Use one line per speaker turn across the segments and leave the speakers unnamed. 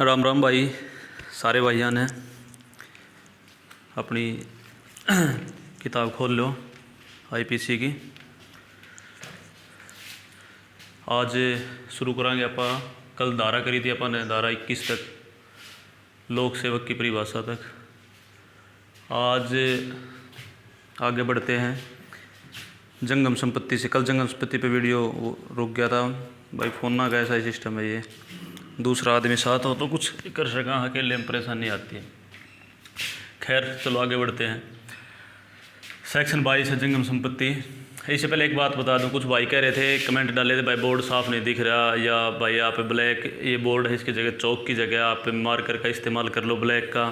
राम राम भाई, सारे भाइयों ने अपनी किताब खोल लो आईपीसी की। आज शुरू करांगे आप। कल धारा करी थी अपन ने, धारा 21 तक, लोक सेवक की परिभाषा तक। आज आगे बढ़ते हैं जंगम संपत्ति से। कल जंगम संपत्ति पे वीडियो रुक गया था भाई, फ़ोन ना का ऐसा ही सिस्टम है। ये दूसरा आदमी साथ हो तो कुछ कर सका, अकेले में परेशानी आती है। खैर चलो आगे बढ़ते हैं। सेक्शन 22 है जंगम संपत्ति। इससे पहले एक बात बता दूं, कुछ भाई कह रहे थे, कमेंट डाले थे, भाई बोर्ड साफ नहीं दिख रहा, या भाई यहाँ पे ब्लैक ये बोर्ड है, इसकी जगह चौक की जगह आप मार्कर का इस्तेमाल कर लो, ब्लैक का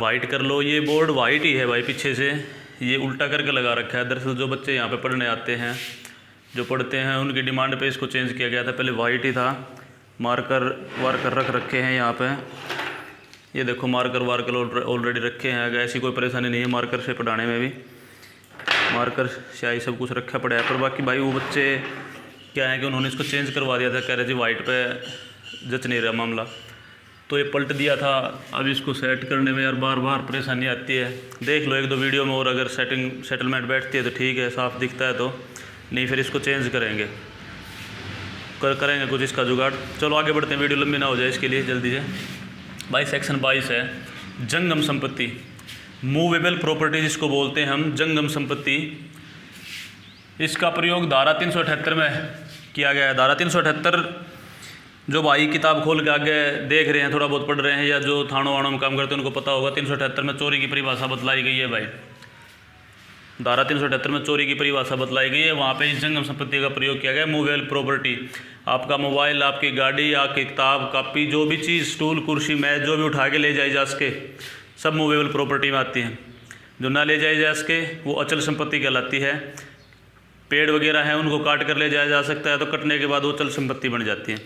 वाइट कर लो। ये बोर्ड वाइट ही है भाई, पीछे से ये उल्टा करके लगा रखा है। दरअसल जो बच्चे यहाँ पे पढ़ने आते हैं, जो पढ़ते हैं, उनकी डिमांड पे इसको चेंज किया गया था। पहले वाइट ही था, मार्कर वार्कर रख रखे हैं यहाँ पे। ये देखो मार्कर वार्कर ऑलरेडी रखे हैं। अगर ऐसी कोई परेशानी नहीं है मार्कर से पढ़ाने में भी, मार्कर स्याही सब कुछ रखा पड़ा है। पर बाकी भाई वो बच्चे क्या है कि उन्होंने इसको चेंज करवा दिया था, कह रहे जी वाइट पे जच नहीं रहा मामला, तो ये पलट दिया था। अब इसको सेट करने में यार बार बार परेशानी आती है। देख लो एक दो वीडियो में, और अगर सेटलमेंट बैठती है तो ठीक है, साफ दिखता है तो, नहीं फिर इसको चेंज करेंगे कुछ इसका जुगाड़। चलो आगे बढ़ते हैं, वीडियो लंबी ना हो जाए इसके लिए जल्दी से। भाई सेक्शन 22 है जंगम संपत्ति, मूवेबल प्रॉपर्टी जिसको बोलते हैं हम, जंगम संपत्ति। इसका प्रयोग धारा 378 में किया गया है। धारा 378, जो भाई किताब खोल के आगे देख रहे हैं, थोड़ा बहुत पढ़ रहे हैं, या जो थानों वाणों में काम करते हैं उनको पता होगा, 378 में चोरी की परिभाषा बतलाई गई है भाई। धारा 378 में चोरी की परिभाषा बतलाई गई है। वहाँ पे इस जंगम संपत्ति का प्रयोग किया गया है। मूवेबल प्रॉपर्टी, आपका मोबाइल, आपकी गाड़ी, आपकी किताब कापी, जो भी चीज़, स्टूल कुर्सी मेज, जो भी उठा के ले जाई जा सके, सब मूवेबल प्रॉपर्टी में आती हैं। जो ना ले जाई जा सके वो अचल संपत्ति कहलाती है। पेड़ वगैरह हैं उनको काट कर ले जाया जा सकता है, तो कटने के बाद वो अचल संपत्ति बन जाती है।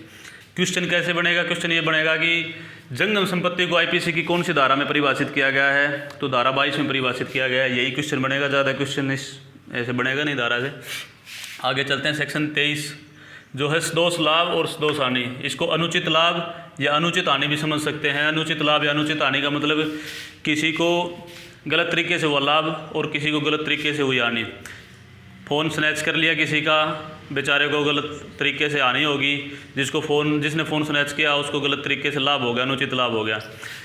क्वेश्चन कैसे बनेगा? क्वेश्चन ये बनेगा कि जंगम संपत्ति को आईपीसी की कौन सी धारा में परिभाषित किया गया है? तो धारा 22 में परिभाषित किया गया है। यही क्वेश्चन बनेगा, ज़्यादा क्वेश्चन इस ऐसे बनेगा नहीं धारा से। आगे चलते हैं। सेक्शन 23 जो है सदोष लाभ और सदोष हानि। इसको अनुचित लाभ या अनुचित हानि भी समझ सकते हैं। अनुचित लाभ या अनुचित हानि का मतलब किसी को गलत तरीके से हुआ लाभ और किसी को गलत तरीके से हुई हानि। फ़ोन स्नैच कर लिया किसी का, बेचारे को गलत तरीके से हानि होगी। जिसने फ़ोन स्नैच किया उसको गलत तरीके से लाभ हो गया, अनुचित लाभ हो गया।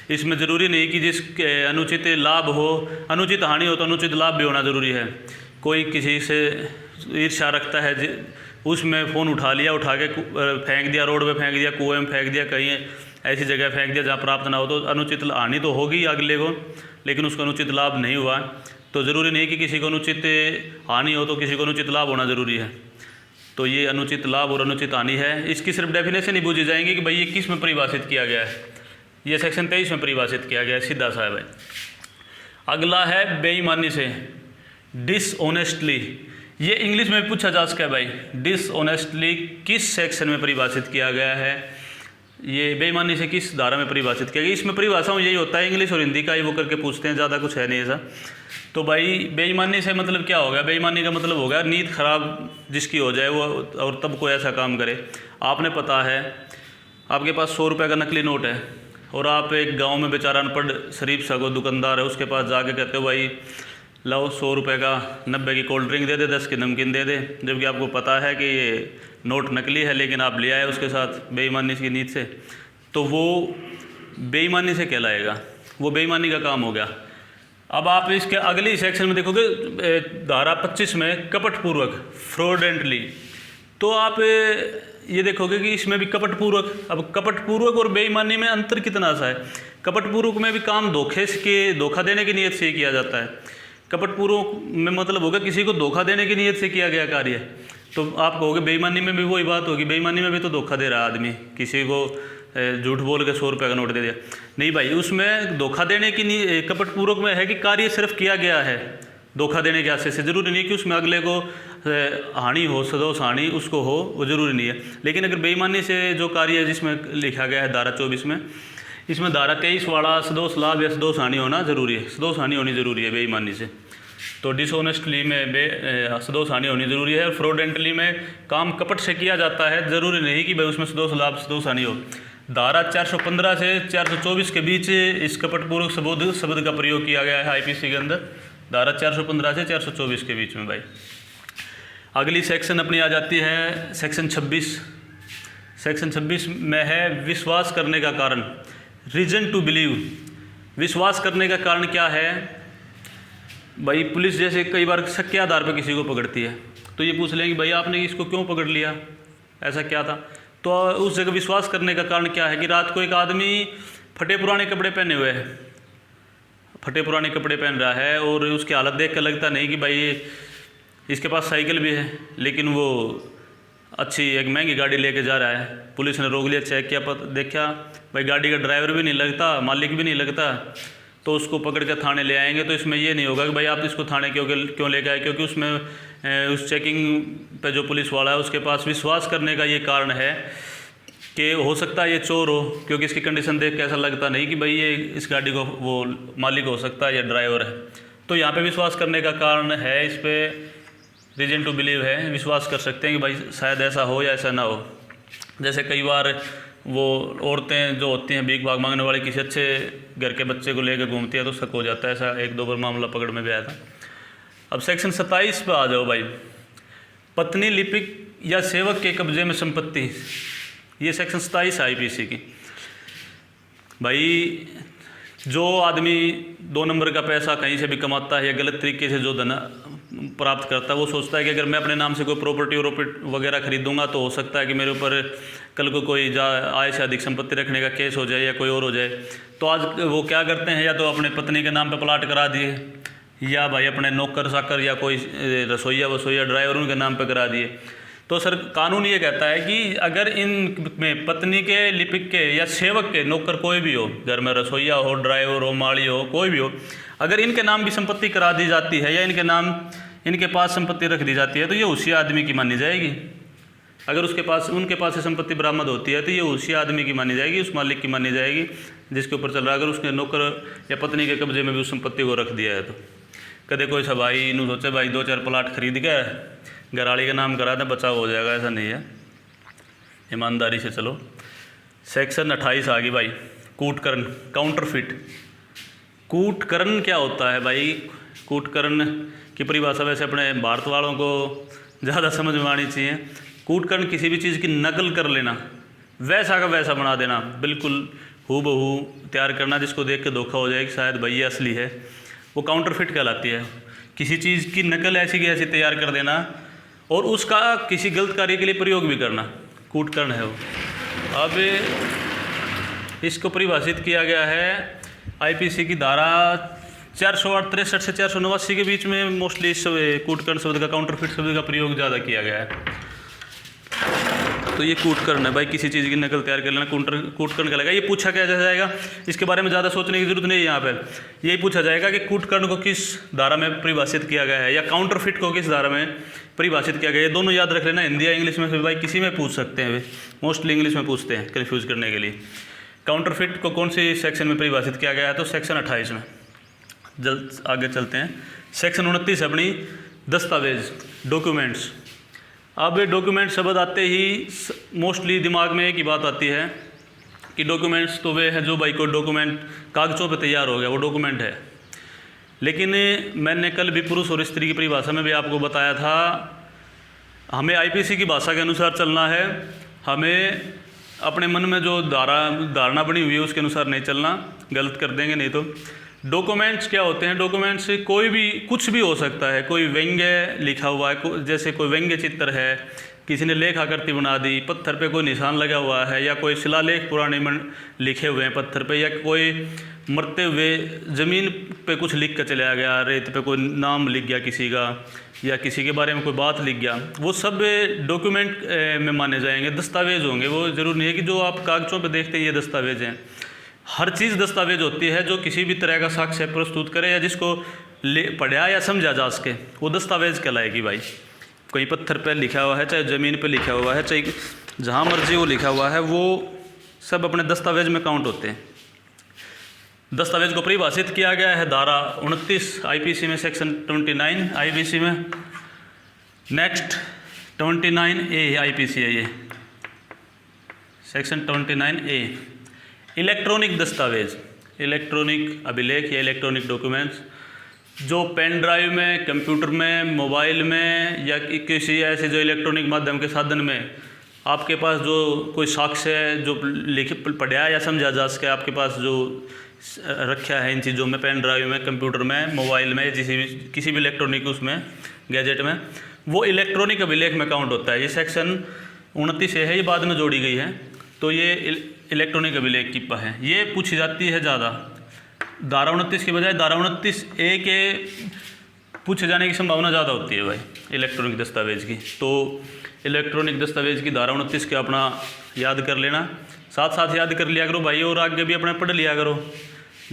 इसमें ज़रूरी नहीं कि जिसके अनुचित लाभ हो, अनुचित हानि हो तो अनुचित लाभ भी होना ज़रूरी है। कोई किसी से ईर्ष्या रखता है, उसमें फ़ोन उठा लिया, उठा के फेंक दिया, रोड पे फेंक दिया, कुएं में फेंक दिया, कहीं ऐसी जगह फेंक दिया जहाँ प्राप्त ना हो, तो अनुचित हानि तो होगी अगले को, लेकिन उसको अनुचित लाभ नहीं हुआ। तो ज़रूरी नहीं कि किसी को अनुचित हानि हो तो किसी को अनुचित लाभ होना ज़रूरी है। तो ये अनुचित लाभ और अनुचित हानि है। इसकी सिर्फ डेफिनेशन ही पूछी जाएंगी कि भाई ये किस में परिभाषित किया गया है। ये सेक्शन 23 में परिभाषित किया गया है, सीधा सा है भाई। अगला है बेईमानी से, डिसऑनेस्टली। ये इंग्लिश में पूछा जा सकता है भाई, डिसऑनेस्टली किस सेक्शन में परिभाषित किया गया है? ये बेईमानी से किस धारा में परिभाषित किया गया? इसमें परिभाषाओं यही होता है, इंग्लिश और हिंदी का ही वो करके पूछते हैं, ज़्यादा कुछ है नहीं ऐसा। तो भाई बेईमानी से मतलब क्या होगा? बेईमानी का मतलब होगा नीयत खराब जिसकी हो जाए वो, और तब कोई ऐसा काम करे। आपने पता है आपके पास 100 रुपये का नकली नोट है, और आप एक गांव में बेचारा अनपढ़ शरीफ सा को दुकानदार है, उसके पास जाके कहते हो भाई लाओ 100 रुपये का 90 की कोल्ड ड्रिंक दे दे, 10 की नमकीन दे दे, जबकि आपको पता है कि ये नोट नकली है, लेकिन आप ले आए उसके साथ बेईमानी की नीयत से, तो वो बेईमानी से कहलाएगा, वो बेईमानी का काम हो गया। अब आप इसके अगली सेक्शन में देखोगे धारा 25 में कपटपूर्वक, फ्रॉडेंटली, तो आप ये देखोगे कि इसमें भी कपटपूर्वक। अब कपटपूर्वक और बेईमानी में अंतर कितना सा है? कपटपूर्वक में भी काम धोखा देने की नीयत से किया जाता है। कपटपूर्वक में मतलब होगा किसी को धोखा देने की नीयत से किया गया कार्य। तो आप कहोगे बेईमानी में भी वही बात होगी, बेईमानी में भी तो धोखा दे रहा आदमी, किसी को झूठ बोल के 100 रुपये का नोट दे दिया। नहीं भाई, उसमें धोखा देने की कपटपूर्वक में है कि कार्य सिर्फ किया गया है धोखा देने के आशय से। ज़रूरी नहीं कि उसमें अगले को हानि हो, सदोष हानि उसको हो, वो ज़रूरी नहीं है। लेकिन अगर बेईमानी से जो कार्य है जिसमें लिखा गया है धारा 24 में, इसमें धारा 23 वाला सदोष लाभ या सदोष हानि होना ज़रूरी है, सदोष हानि होनी ज़रूरी है बेईमानी से। तो डिसऑनेस्टली में सदोष हानि होनी ज़रूरी है। फ्रॉडेंटली में काम कपट से किया जाता है, ज़रूरी नहीं कि भाई उसमें सदोष लाभ सदोष हानि हो। धारा 415 से 424 के बीच इस कपटपूर्वक शब्द का प्रयोग किया गया है आईपीसी के अंदर, धारा 415 से 424 के बीच में भाई। अगली सेक्शन अपनी आ जाती है सेक्शन 26। सेक्शन 26 में है विश्वास करने का कारण, रीजन टू बिलीव। विश्वास करने का कारण क्या है भाई? पुलिस जैसे कई बार शक के आधार पर किसी को पकड़ती है तो ये पूछ लेंगे भाई आपने इसको क्यों पकड़ लिया, ऐसा क्या था? तो उस जगह विश्वास करने का कारण क्या है कि रात को एक आदमी फटे पुराने कपड़े पहने हुए है, फटे पुराने कपड़े पहन रहा है और उसकी हालत देख कर लगता नहीं कि भाई इसके पास साइकिल भी है, लेकिन वो अच्छी एक महंगी गाड़ी लेके जा रहा है। पुलिस ने रोक लिया, चेक किया, देखा भाई गाड़ी का ड्राइवर भी नहीं लगता, मालिक भी नहीं लगता, तो उसको पकड़ कर थाने ले आएंगे। तो इसमें ये नहीं होगा कि भाई आप इसको थाने क्यों लेके आए, क्योंकि उसमें उस चेकिंग पे जो पुलिस वाला है उसके पास विश्वास करने का ये कारण है कि हो सकता है ये चोर हो, क्योंकि इसकी कंडीशन देख के ऐसा लगता नहीं कि भाई ये इस गाड़ी को वो मालिक हो सकता है या ड्राइवर है। तो यहाँ पे विश्वास करने का कारण है, इस पर रीजन टू बिलीव है, विश्वास कर सकते हैं कि भाई शायद ऐसा हो या ऐसा ना हो। जैसे कई बार वो औरतें जो होती हैं भीख भाग मांगने वाली किसी अच्छे घर के बच्चे को लेकर घूमती है तो शक हो जाता है, ऐसा एक दो बार मामला पकड़ में भी आया था। अब सेक्शन 27 पे आ जाओ भाई। पत्नी, लिपिक या सेवक के कब्जे में संपत्ति, ये सेक्शन 27 है आईपीसी की। भाई जो आदमी 2 नंबर का पैसा कहीं से भी कमाता है या गलत तरीके से जो धन प्राप्त करता है, वो सोचता है कि अगर मैं अपने नाम से कोई प्रॉपर्टी वगैरह खरीदूंगा तो हो सकता है कि मेरे ऊपर कल को कोई आय से अधिक संपत्ति रखने का केस हो जाए या कोई और हो जाए। तो आज वो क्या करते हैं, या तो अपने पत्नी के नाम पे प्लाट करा दिए, या भाई अपने नौकर चाकर या कोई रसोईया ड्राइवर उनके नाम पे करा दिए। तो सर कानून ये कहता है कि अगर इन में पत्नी के, लिपिक के या सेवक के, नौकर कोई भी हो, घर में रसोईया हो, ड्राइवर हो, माली हो, कोई भी हो, अगर इनके नाम भी संपत्ति करा दी जाती है या इनके पास संपत्ति रख दी जाती है तो ये उसी आदमी की मानी जाएगी। अगर उनके पास से संपत्ति बरामद होती है तो ये उसी आदमी की मानी जाएगी, उस मालिक की मानी जाएगी जिसके ऊपर चल रहा है। अगर उसने नौकर या पत्नी के कब्जे में भी उस संपत्ति को रख दिया है तो कदे कोई सा भाई इन्हों सोचे भाई 2-4 प्लाट खरीद के घराड़ी का नाम करा दें बचाव हो जाएगा, ऐसा नहीं है, ईमानदारी से चलो। सेक्शन 28 आ गई भाई, कूटकरण, काउंटरफिट। कूटकरण क्या होता है भाई? कूटकरण की परिभाषा वैसे अपने भारत वालों को ज़्यादा समझ में आनी चाहिए। कूटकरण किसी भी चीज़ की नकल कर लेना, वैसा का वैसा बना देना, बिल्कुल हूबहू तैयार करना जिसको देख के धोखा हो जाए कि शायद भाई ये असली है, वो काउंटरफिट कहलाती है। किसी चीज़ की नकल ऐसी की ऐसी तैयार कर देना और उसका किसी गलत कार्य के लिए प्रयोग भी करना, कूटकरण है वो। अब इसको परिभाषित किया गया है आईपीसी की धारा 463 से 489 के बीच में मोस्टली इस कूटकरण शब्द का, काउंटरफिट शब्द का प्रयोग ज़्यादा किया गया है। तो ये कूटकरण है भाई, किसी चीज़ की नकल तैयार कर लेना, कूटकरण कहलाएगा। ये पूछा क्या जाएगा, इसके बारे में ज़्यादा सोचने की जरूरत नहीं है। यहाँ पर यही पूछा जाएगा कि कूटकरण को किस धारा में परिभाषित किया गया है या काउंटरफिट को किस धारा में परिभाषित किया गया है। ये दोनों याद रख लेना, हिंदी या इंग्लिश में से भाई किसी में पूछ सकते हैं, मोस्टली इंग्लिश में पूछते हैं कन्फ्यूज़ करने के लिए। काउंटरफिट को कौन सी सेक्शन में परिभाषित किया गया है? तो सेक्शन 28 में। जल्द आगे चलते हैं। सेक्शन 29 अपनी दस्तावेज, डॉक्यूमेंट्स। अब डॉक्यूमेंट शब्द आते ही मोस्टली दिमाग में एक ही बात आती है कि डॉक्यूमेंट्स तो वे हैं जो भाई कोई डॉक्यूमेंट कागज़ों पे तैयार हो गया वो डॉक्यूमेंट है। लेकिन मैंने कल भी पुरुष और स्त्री की परिभाषा में भी आपको बताया था, हमें आईपीसी की भाषा के अनुसार चलना है, हमें अपने मन में जो धारणा बनी हुई है उसके अनुसार नहीं चलना, गलत कर देंगे नहीं तो। डॉक्यूमेंट्स क्या होते हैं? डॉक्यूमेंट्स कोई भी कुछ भी हो सकता है, कोई व्यंग्य लिखा हुआ है, जैसे कोई व्यंग्य चित्र है, किसी ने लेख आकृति बना दी, पत्थर पे कोई निशान लगा हुआ है, या कोई शिलालेख पुराने में लिखे हुए हैं पत्थर पे, या कोई मरते हुए ज़मीन पे कुछ लिख कर चला गया, रेत पे कोई नाम लिख गया किसी का, या किसी के बारे में कोई बात लिख गया, वो सब डॉक्यूमेंट में माने जाएंगे, दस्तावेज होंगे। वो ज़रूर नहीं है कि जो आप कागज़ों पे देखते हैं ये दस्तावेज हैं। हर चीज़ दस्तावेज होती है जो किसी भी तरह का साक्ष्य प्रस्तुत करे या जिसको पढ़ा या समझा जा सके, वो दस्तावेज कहलाएगी भाई। कोई पत्थर पे लिखा हुआ है, चाहे ज़मीन पे लिखा हुआ है, चाहे जहाँ मर्जी वो लिखा हुआ है, वो सब अपने दस्तावेज में काउंट होते हैं। दस्तावेज को परिभाषित किया गया है धारा 29 आईपीसी में, सेक्शन 29 आईपीसी में। नेक्स्ट 29A आईपीसी है ये, सेक्शन 29A इलेक्ट्रॉनिक दस्तावेज, इलेक्ट्रॉनिक अभिलेख या इलेक्ट्रॉनिक डॉक्यूमेंट्स जो पेन ड्राइव में, कंप्यूटर में, मोबाइल में या किसी ऐसे जो इलेक्ट्रॉनिक माध्यम के साधन में आपके पास जो कोई साक्ष्य है जो लिखित पढ़ा या समझा जा सके, आपके पास जो रखा है इन चीज़ों में, पेन ड्राइव में, कंप्यूटर में, मोबाइल में, किसी भी इलेक्ट्रॉनिक उसमें गैजेट में, वो इलेक्ट्रॉनिक अभिलेख में काउंट होता है। ये सेक्शन 29 है, ये बाद में जोड़ी गई है। तो ये इलेक्ट्रॉनिक अभिलेख की है, ये पूछी जाती है ज़्यादा। धारा 29 के बजाय धारा 29A के पूछे जाने की संभावना ज़्यादा होती है भाई इलेक्ट्रॉनिक दस्तावेज की। तो इलेक्ट्रॉनिक दस्तावेज की धारा 29 के अपना याद कर लेना, साथ साथ याद कर लिया करो भाई, और आगे भी अपने पढ़ लिया करो।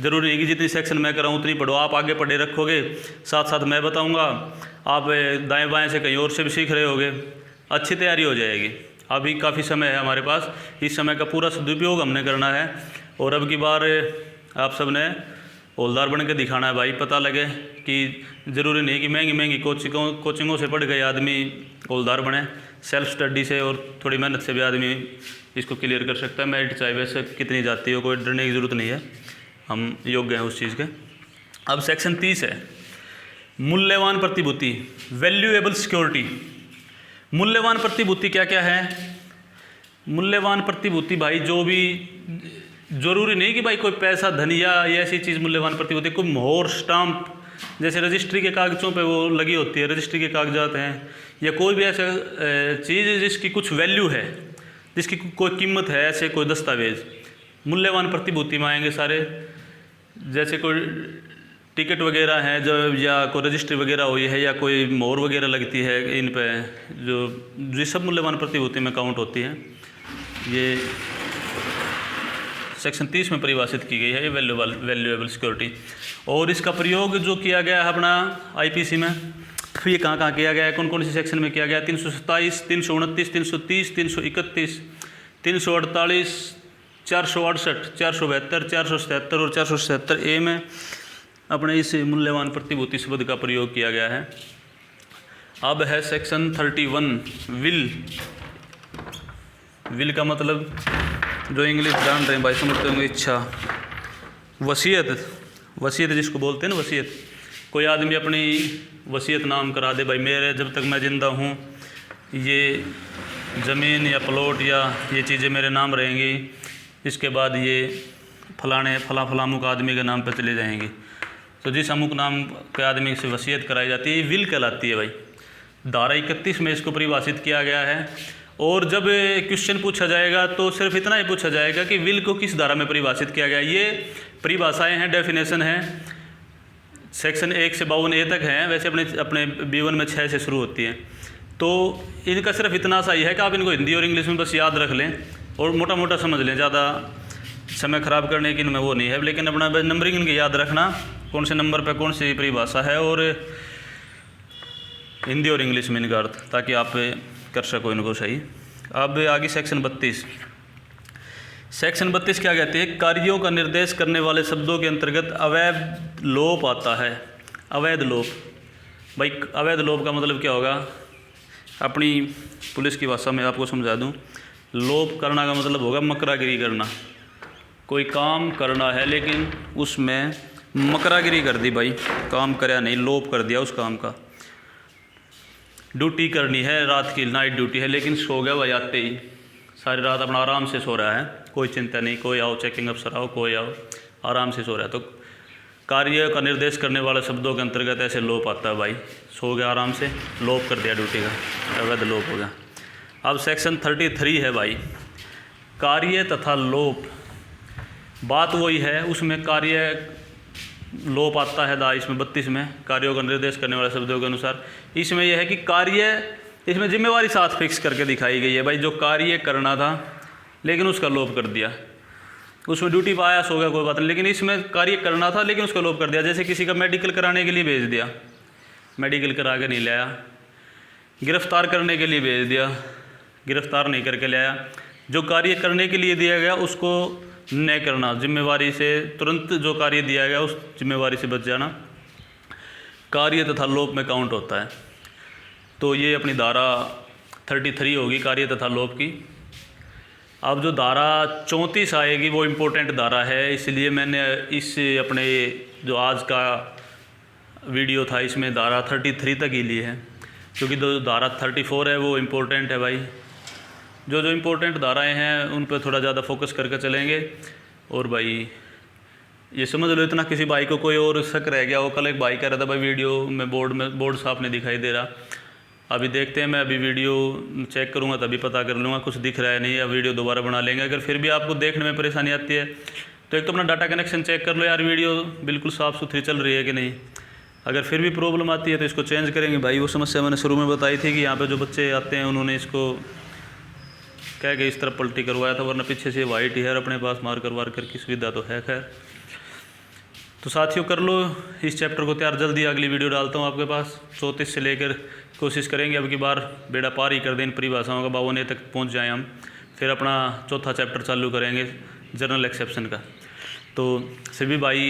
ज़रूरी नहीं कि जितनी सेक्शन मैं कराऊँ उतनी पढ़ो, आप आगे पढ़े रखोगे, साथ साथ मैं बताऊँगा, आप दाएँ बाएँ से कहीं और से भी सीख रहे होगे, अच्छी तैयारी हो जाएगी। अभी काफ़ी समय है हमारे पास, इस समय का पूरा सदुपयोग हमने करना है। और अब की बार आप सब ने हौलदार बन के दिखाना है भाई, पता लगे कि ज़रूरी नहीं कि महंगी महंगी कोचिंगों से पढ़ गए आदमी हौलदार बने, सेल्फ स्टडी से और थोड़ी मेहनत से भी आदमी इसको क्लियर कर सकता है। मेरिट चाहे वैसे कितनी जाती हो, कोई डरने की ज़रूरत नहीं है, हम योग्य हैं उस चीज़ के। अब सेक्शन 30 है मूल्यवान प्रतिभूति, वैल्यूएबल सिक्योरिटी। मूल्यवान प्रतिभूति क्या क्या है? मूल्यवान प्रतिभूति भाई जो भी, ज़रूरी नहीं कि भाई कोई पैसा, धन या ऐसी चीज़ मूल्यवान प्रतिभूति, कोई मोहर, स्टाम्प, जैसे रजिस्ट्री के कागज़ों पे वो लगी होती है, रजिस्ट्री के कागजात हैं, या कोई भी ऐसा चीज़ जिसकी कुछ वैल्यू है, जिसकी कोई कीमत है, ऐसे कोई दस्तावेज मूल्यवान प्रतिभूति में आएंगे सारे। जैसे कोई टिकट वगैरह हैं जो, या कोई रजिस्ट्री वगैरह हुई है, या कोई मोहर वगैरह लगती है इन पे, जो सब मूल्यवान प्रतिभूति में काउंट होती है। ये सेक्शन 30 में परिभाषित की गई है ये वैल्यूएबल सिक्योरिटी। और इसका प्रयोग जो किया गया है अपना आईपीसी में, फिर ये कहाँ किया गया है, कौन कौन सी सेक्शन में किया गया है? 327, 329, 330, 331, 348, 468, 472, 477 और 477A में अपने इस मूल्यवान प्रतिभूति शब्द का प्रयोग किया गया है। अब है सेक्शन 31 विल। विल का मतलब जो इंग्लिश जान रहे हैं भाई समझते होंगे, इच्छा, वसीयत। वसीयत जिसको बोलते हैं ना, वसीयत। कोई आदमी अपनी वसीयत नाम करा दे, भाई मेरे जब तक मैं ज़िंदा हूँ ये ज़मीन या प्लॉट या ये चीज़ें मेरे नाम रहेंगी, इसके बाद ये फलामुक आदमी के नाम पर चले जाएंगी। तो जिस अमुक नाम के आदमी से वसीयत कराई जाती है ये विल कहलाती है भाई। धारा 31 में इसको परिभाषित किया गया है। और जब क्वेश्चन पूछा जाएगा तो सिर्फ इतना ही पूछा जाएगा कि विल को किस धारा में परिभाषित किया गया। ये परिभाषाएं हैं, डेफिनेशन है, सेक्शन 1 से 52A तक हैं। वैसे अपने B1 में 6 से शुरू होती हैं। तो इनका सिर्फ इतना सा ही है कि आप इनको हिंदी और इंग्लिश में बस याद रख लें और मोटा मोटा समझ लें, ज़्यादा समय ख़राब करने की इनमें वो नहीं है। लेकिन अपना नंबरिंग इनके याद रखना, कौन से नंबर पर कौन सी परिभाषा है, और हिंदी और इंग्लिश में इनका अर्थ, ताकि आप कर सको इनको सही। अब आगे सेक्शन 32। सेक्शन 32 क्या कहते हैं? कार्यों का निर्देश करने वाले शब्दों के अंतर्गत अवैध लोप आता है। अवैध लोप भाई, अवैध लोप का मतलब क्या होगा? अपनी पुलिस की भाषा में आपको समझा दूं। लोप करना का मतलब होगा मकरागिरी करना। कोई काम करना है लेकिन उसमें मकरागिरी कर दी भाई, काम कराया नहीं, लोप कर दिया उस काम का। ड्यूटी करनी है, रात की नाइट ड्यूटी है, लेकिन सो गया भाई आते ही, सारी रात अपना आराम से सो रहा है, कोई चिंता नहीं, कोई आओ चेकिंग अफसर आओ, कोई आओ, आराम से सो रहा है। तो कार्य का निर्देश करने वाले शब्दों के अंतर्गत ऐसे लोप आता है भाई। सो गया आराम से, लोप कर दिया ड्यूटी का, अवैध लोप हो गया। अब सेक्शन 33 है भाई, कार्य तथा लोप। बात वही है, उसमें कार्य लोप आता है इसमें 32 में, कार्यों का निर्देश करने वाले शब्दों के अनुसार। इसमें यह है कि कार्य, इसमें जिम्मेवारी साथ फिक्स करके दिखाई गई है भाई। जो कार्य करना था लेकिन उसका लोप कर दिया, उसमें ड्यूटी पर आया, सो गया, कोई बात नहीं, लेकिन इसमें कार्य करना था लेकिन उसका लोप कर दिया। जैसे किसी का मेडिकल कराने के लिए भेज दिया, मेडिकल करा के नहीं लाया, गिरफ्तार करने के लिए भेज दिया, गिरफ्तार नहीं करके लाया। जो कार्य करने के लिए दिया गया उसको न करना, जिम्मेवारी से तुरंत जो कार्य दिया गया उस जिम्मेवारी से बच जाना, कार्य तथा लोप में काउंट होता है। तो ये अपनी धारा 33 होगी कार्य तथा लोप की। अब जो धारा 34 आएगी वो इम्पोर्टेंट धारा है, इसलिए मैंने इस अपने जो आज का वीडियो था इसमें धारा 33 तक ही ली है, क्योंकि जो धारा 34 है वो इम्पोर्टेंट है भाई। जो इम्पोर्टेंट धाराएं हैं उन पर थोड़ा ज़्यादा फोकस करके चलेंगे। और भाई ये समझ लो, इतना किसी भाई को कोई और शक रह गया हो, कल एक भाई कह रहा था भाई वीडियो में बोर्ड साफ नहीं दिखाई दे रहा। अभी देखते हैं, मैं अभी वीडियो चेक करूँगा तभी पता कर लूँगा कुछ दिख रहा है नहीं, या वीडियो दोबारा बना लेंगे। अगर फिर भी आपको देखने में परेशानी आती है तो एक तो अपना डाटा कनेक्शन चेक कर लो यार, वीडियो बिल्कुल साफ़ सुथरी चल रही है कि नहीं। अगर फिर भी प्रॉब्लम आती है तो इसको चेंज करेंगे भाई। वो समस्या मैंने शुरू में बताई थी कि यहाँ पे जो बच्चे आते हैं उन्होंने इसको कह के इस तरफ पलटी करवाया था, वरना पीछे से वाइट ही है, अपने पास मार्कर वार्कर की सुविधा तो है। खैर तो साथियों कर लो इस चैप्टर को तैयार, जल्दी अगली वीडियो डालता हूँ आपके पास। 34 से लेकर कोशिश करेंगे अब की बार बेड़ा पार ही कर दें इन परिभाषाओं का, 52 तक पहुँच जाएँ हम। फिर अपना चौथा चैप्टर चालू करेंगे जनरल एक्सेप्शन का। तो सभी भाई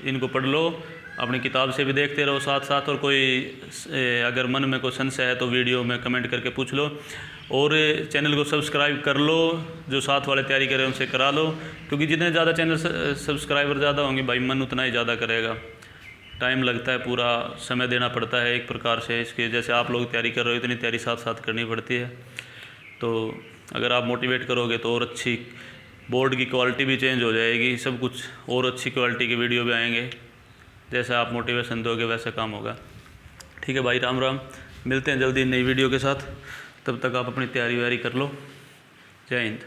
इनको पढ़ लो, अपनी किताब से भी देखते रहो साथ साथ, और कोई अगर मन में कोई संशय है तो वीडियो में कमेंट करके पूछ लो। और चैनल को सब्सक्राइब कर लो, जो साथ वाले तैयारी करें उनसे करा लो, क्योंकि जितने ज़्यादा चैनल सब्सक्राइबर ज़्यादा होंगे भाई मन उतना ही ज़्यादा करेगा। टाइम लगता है, पूरा समय देना पड़ता है एक प्रकार से इसके, जैसे आप लोग तैयारी कर रहे हो इतनी तैयारी साथ साथ करनी पड़ती है। तो अगर आप मोटिवेट करोगे तो और अच्छी बोर्ड की क्वालिटी भी चेंज हो जाएगी, सब कुछ और अच्छी क्वालिटी के वीडियो भी आएंगे। जैसा आप मोटिवेशन दोगे वैसा काम होगा। ठीक है भाई, राम राम, मिलते हैं जल्दी नई वीडियो के साथ। तब तक आप अपनी तैयारी व्यारी कर लो। जय हिंद।